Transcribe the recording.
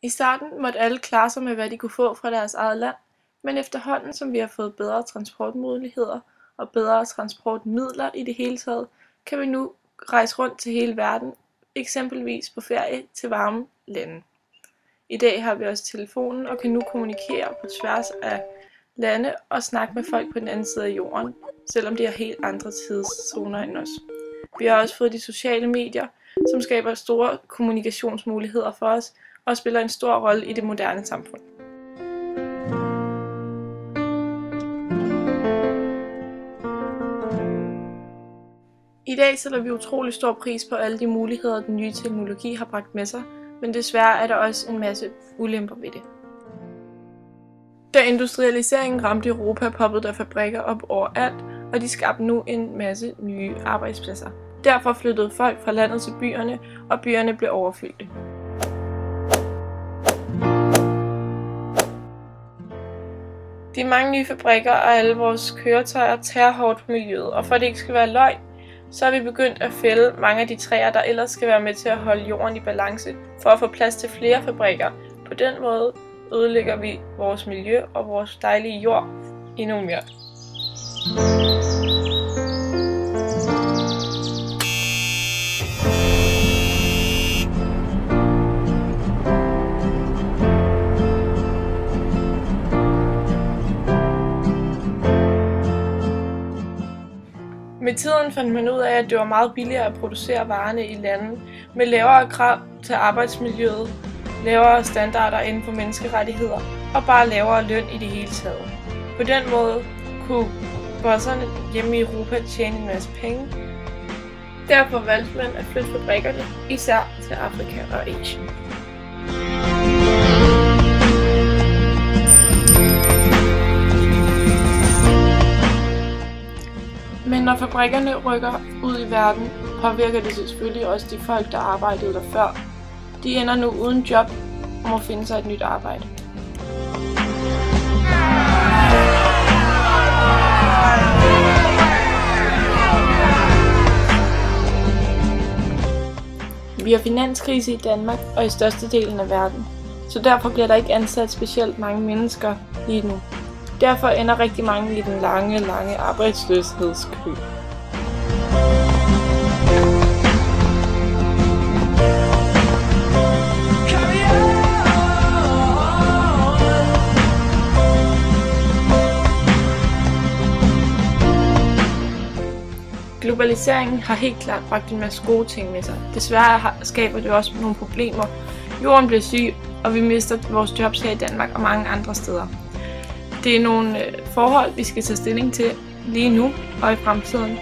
I starten måtte alle klare sig med, hvad de kunne få fra deres eget land, men efterhånden som vi har fået bedre transportmuligheder og bedre transportmidler i det hele taget, kan vi nu rejse rundt til hele verden, eksempelvis på ferie til varme lande. I dag har vi også telefonen og kan nu kommunikere på tværs af lande og snakke med folk på den anden side af jorden, selvom de har helt andre tidszoner end os. Vi har også fået de sociale medier, som skaber store kommunikationsmuligheder for os og spiller en stor rolle i det moderne samfund. I dag sætter vi utrolig stor pris på alle de muligheder, den nye teknologi har bragt med sig, men desværre er der også en masse ulemper ved det. Da industrialiseringen ramte Europa, poppede der fabrikker op overalt, og de skabte nu en masse nye arbejdspladser. Derfor flyttede folk fra landet til byerne, og byerne blev overfyldte. De mange nye fabrikker og alle vores køretøjer tærer hårdt på miljøet, og for at det ikke skal være løgn, så er vi begyndt at fælde mange af de træer, der ellers skal være med til at holde jorden i balance, for at få plads til flere fabrikker. På den måde ødelægger vi vores miljø og vores dejlige jord endnu mere. Med tiden fandt man ud af, at det var meget billigere at producere varerne i lande med lavere krav til arbejdsmiljøet, lavere standarder inden for menneskerettigheder og bare lavere løn i det hele taget. På den måde kunne bosserne hjemme i Europa tjene en masse penge. Derfor valgte man at flytte fabrikkerne især til Afrika og Asien. Men når fabrikkerne rykker ud i verden, påvirker det selvfølgelig også de folk, der arbejdede der før. De ender nu uden job og må finde sig et nyt arbejde. Vi har finanskrise i Danmark og i størstedelen af verden, så derfor bliver der ikke ansat specielt mange mennesker lige nu. Derfor ender rigtig mange i den lange arbejdsløshedskø. Globaliseringen har helt klart bragt en masse gode ting med sig. Desværre skaber det også nogle problemer. Jorden bliver syg, og vi mister vores jobs her i Danmark og mange andre steder. Det er nogle forhold, vi skal tage stilling til lige nu og i fremtiden.